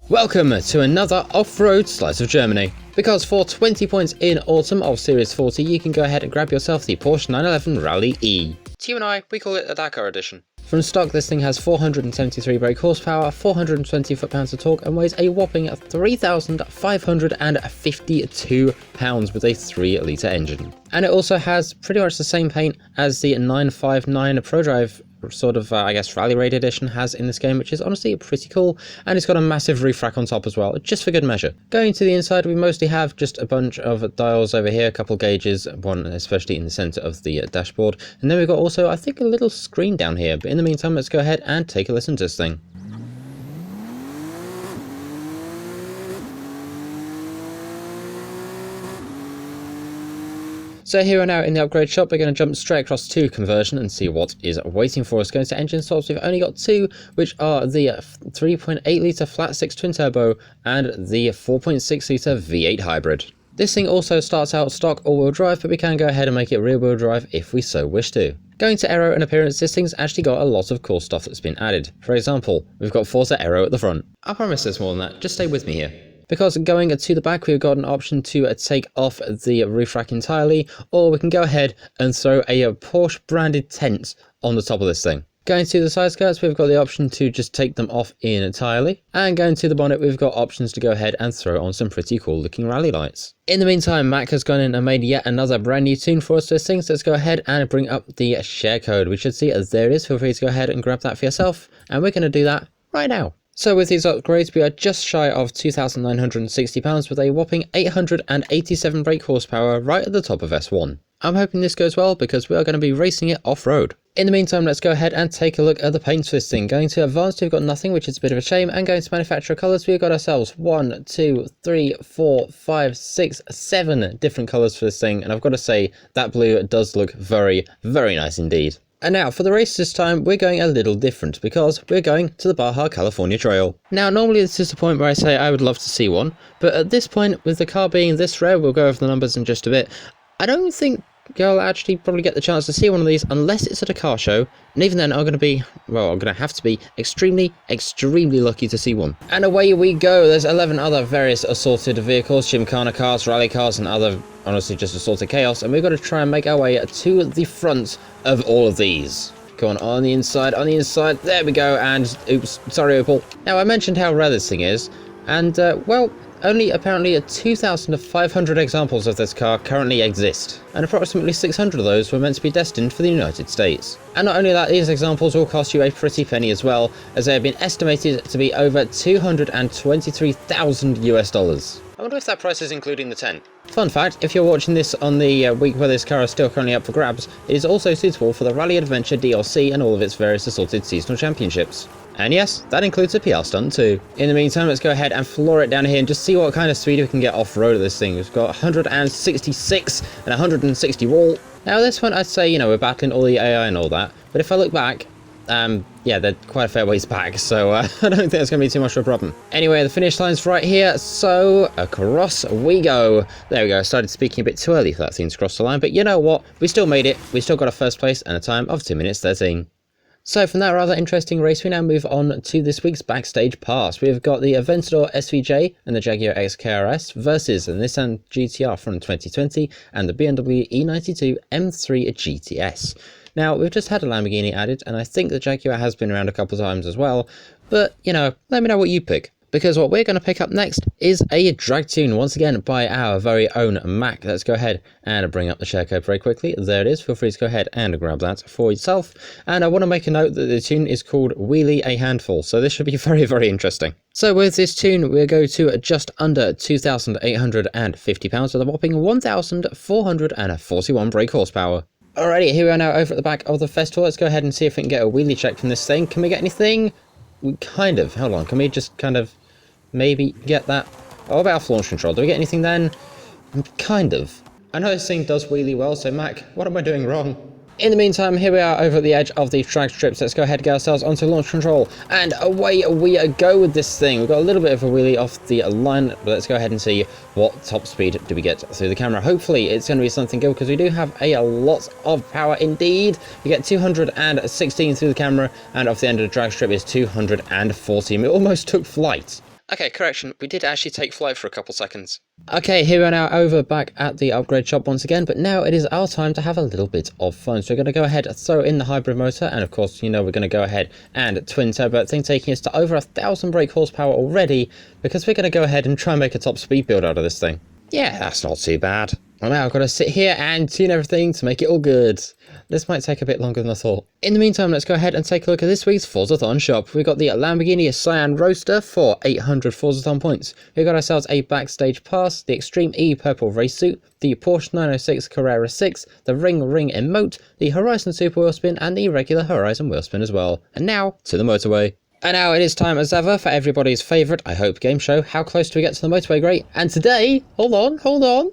Welcome to another off-road slice of Germany. Because for 20 points in autumn of Series 40, you can go ahead and grab yourself the Porsche 911 Rallye E. To you and I, we call it the Dakar Edition. From stock, this thing has 473 brake horsepower, 420 foot-pounds of torque, and weighs a whopping 3,552 pounds with a 3-litre engine. And it also has pretty much the same paint as the 959 ProDrive sort of, I guess, Rally Raid Edition has in this game, which is honestly pretty cool, and it's got a massive roof rack on top as well, just for good measure. Going to the inside, we mostly have just a bunch of dials over here, a couple gauges, one especially in the center of the dashboard, and then we've got also, I think, a little screen down here. But in the meantime, let's go ahead and take a listen to this thing. So here and now in the upgrade shop, we're going to jump straight across to conversion and see what is waiting for us. Going to engine swaps, we've only got two, which are the 3.8 litre flat 6 twin turbo and the 4.6 litre V8 hybrid. This thing also starts out stock all-wheel drive, but we can go ahead and make it rear-wheel drive if we so wish to. Going to aero and appearance, this thing's actually got a lot of cool stuff that's been added. For example, we've got Forza Aero at the front. I promise there's more than that, just stay with me here. Because going to the back, we've got an option to take off the roof rack entirely, or we can go ahead and throw a Porsche branded tent on the top of this thing. Going to the side skirts, we've got the option to just take them off entirely. And going to the bonnet, we've got options to go ahead and throw on some pretty cool looking rally lights. In the meantime, Mac has gone in and made yet another brand new tune for us to this thing, so let's go ahead and bring up the share code. We should see as there it is. Feel free to go ahead and grab that for yourself, and we're going to do that right now. So with these upgrades, we are just shy of £2,960 with a whopping 887 brake horsepower right at the top of S1. I'm hoping this goes well because we are going to be racing it off-road. In the meantime, let's go ahead and take a look at the paints for this thing. Going to advanced, we've got nothing, which is a bit of a shame, and going to manufacturer colours, we've got ourselves 1, 2, 3, 4, 5, 6, 7 different colours for this thing, and I've got to say that blue does look very, very nice indeed. And now, for the race this time, we're going a little different, because we're going to the Baja California Trail. Now, normally this is the point where I say I would love to see one, but at this point, with the car being this rare, we'll go over the numbers in just a bit, I don't think you'll actually probably get the chance to see one of these unless it's at a car show, and even then I'm going to have to be extremely, extremely lucky to see one. And away we go. There's 11 other various assorted vehicles, Gymkhana cars, rally cars, and other, honestly, just assorted chaos, and we've got to try and make our way to the front of all of these. Go on the inside, there we go, and oops, sorry Opal. Now, I mentioned how rare this thing is, and, well, only apparently 2,500 examples of this car currently exist, and approximately 600 of those were meant to be destined for the United States. And not only that, these examples will cost you a pretty penny as well, as they have been estimated to be over $223,000 US. I wonder if that price is including the tent. Fun fact, if you're watching this on the week where this car is still currently up for grabs, it is also suitable for the Rally Adventure DLC and all of its various assorted seasonal championships. And yes, that includes a PR stunt too. In the meantime, let's go ahead and floor it down here and just see what kind of speed we can get off-road of this thing. We've got 166 and 160 wall. Now this one, I'd say, we're battling all the AI and all that, but if I look back, yeah, they're quite a fair ways back, so I don't think that's going to be too much of a problem. Anyway, the finish line's right here, so across we go. There we go, I started speaking a bit too early for that thing to cross the line, but you know what? We still made it. We still got a first place and a time of 2 minutes 13. So from that rather interesting race, we now move on to this week's backstage pass. We've got the Aventador SVJ and the Jaguar XKRS versus the Nissan GTR from 2020 and the BMW E92 M3 GTS. Now, we've just had a Lamborghini added, and I think the Jaguar has been around a couple of times as well, but, let me know what you pick. Because what we're going to pick up next is a drag tune, once again, by our very own Mac. Let's go ahead and bring up the share code very quickly. There it is. Feel free to go ahead and grab that for yourself. And I want to make a note that the tune is called Wheelie a Handful, so this should be very, very interesting. So with this tune, we'll go to just under £2,850 with a whopping 1,441 brake horsepower. Alrighty, here we are now over at the back of the festival. Let's go ahead and see if we can get a wheelie check from this thing. Can we get anything? Kind of. Hold on. Can we just kind of maybe get that? Oh, about off launch control. Do we get anything then? Kind of. I know this thing does wheelie well, so Mac, what am I doing wrong? In the meantime, here we are over at the edge of the drag strips. Let's go ahead and get ourselves onto launch control. And away we go with this thing. We've got a little bit of a wheelie off the line, but let's go ahead and see what top speed do we get through the camera. Hopefully it's going to be something good because we do have a lot of power indeed. We get 216 through the camera, and off the end of the drag strip is 214. It almost took flight. Okay, correction, we did actually take flight for a couple seconds. Okay, here we are now over back at the upgrade shop once again, but now it is our time to have a little bit of fun. So we're going to go ahead and throw in the hybrid motor, and of course, you know, we're going to go ahead and twin turbo that thing, taking us to over 1,000 brake horsepower already, because we're going to go ahead and try and make a top speed build out of this thing. Yeah, that's not too bad. Well, now I've got to sit here and tune everything to make it all good. This might take a bit longer than I thought. In the meantime, let's go ahead and take a look at this week's Forzathon shop. We've got the Lamborghini Cyan Roadster for 800 Forzathon points. We've got ourselves a backstage pass, the Extreme E purple race suit, the Porsche 906 Carrera 6, the Ring emote, the Horizon Super Wheel Spin, and the regular Horizon Wheel Spin as well. And now, to the motorway. And now it is time as ever for everybody's favourite, I hope, game show. How close do we get to the motorway, great? And today, hold on,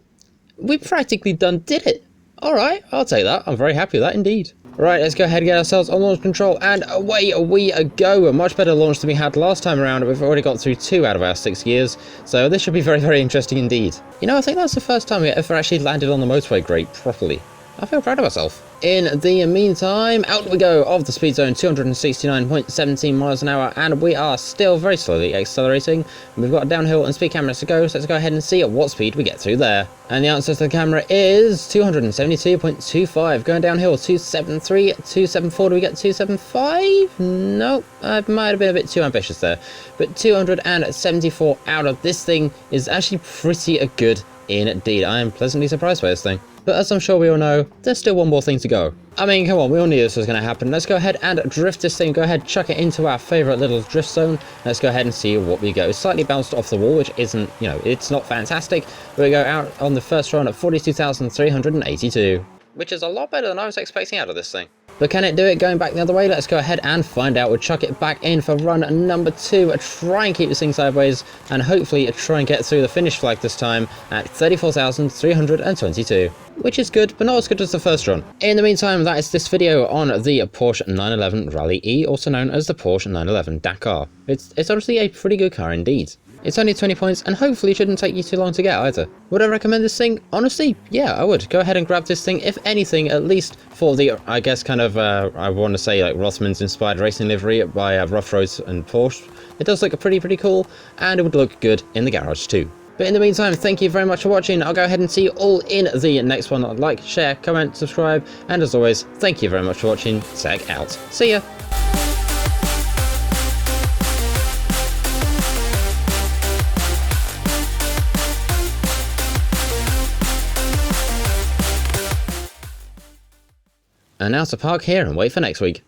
we practically did it. Alright, I'll take that. I'm very happy with that indeed. Right, let's go ahead and get ourselves on launch control, and away we go. A much better launch than we had last time around. We've already got through 2 out of our 6 years, so this should be very, very interesting indeed. You know, I think that's the first time we ever actually landed on the motorway grate properly. I feel proud of myself. In the meantime, out we go of the speed zone, 269.17 miles an hour, and we are still very slowly accelerating. We've got downhill and speed cameras to go, so let's go ahead and see at what speed we get through there. And the answer to the camera is 272.25. Going downhill, 273, 274. Do we get 275? Nope, I might have been a bit too ambitious there. But 274 out of this thing is actually pretty good indeed. I am pleasantly surprised by this thing. But as I'm sure we all know, there's still one more thing to go. I mean, come on, we all knew this was going to happen. Let's go ahead and drift this thing. Go ahead, chuck it into our favourite little drift zone. Let's go ahead and see what we go. It's slightly bounced off the wall, which isn't, you know, it's not fantastic. But we go out on the first run at 42,382. Which is a lot better than I was expecting out of this thing. But can it do it going back the other way? Let's go ahead and find out. We'll chuck it back in for run number 2. Try and keep this thing sideways, and hopefully try and get through the finish flag this time at 34,322. Which is good, but not as good as the first run. In the meantime, that is this video on the Porsche 911 Rallye E, also known as the Porsche 911 Dakar. It's honestly a pretty good car indeed. It's only 20 points, and hopefully shouldn't take you too long to get either. Would I recommend this thing? Honestly, yeah, I would. Go ahead and grab this thing, if anything, at least for the, I guess, kind of, I want to say, like, Rothman's inspired racing livery by Rough Roads and Porsche. It does look pretty cool, and it would look good in the garage too. But in the meantime, thank you very much for watching. I'll go ahead and see you all in the next one. Like, share, comment, subscribe, and as always, thank you very much for watching. Tech out. See ya! And now to park here and wait for next week.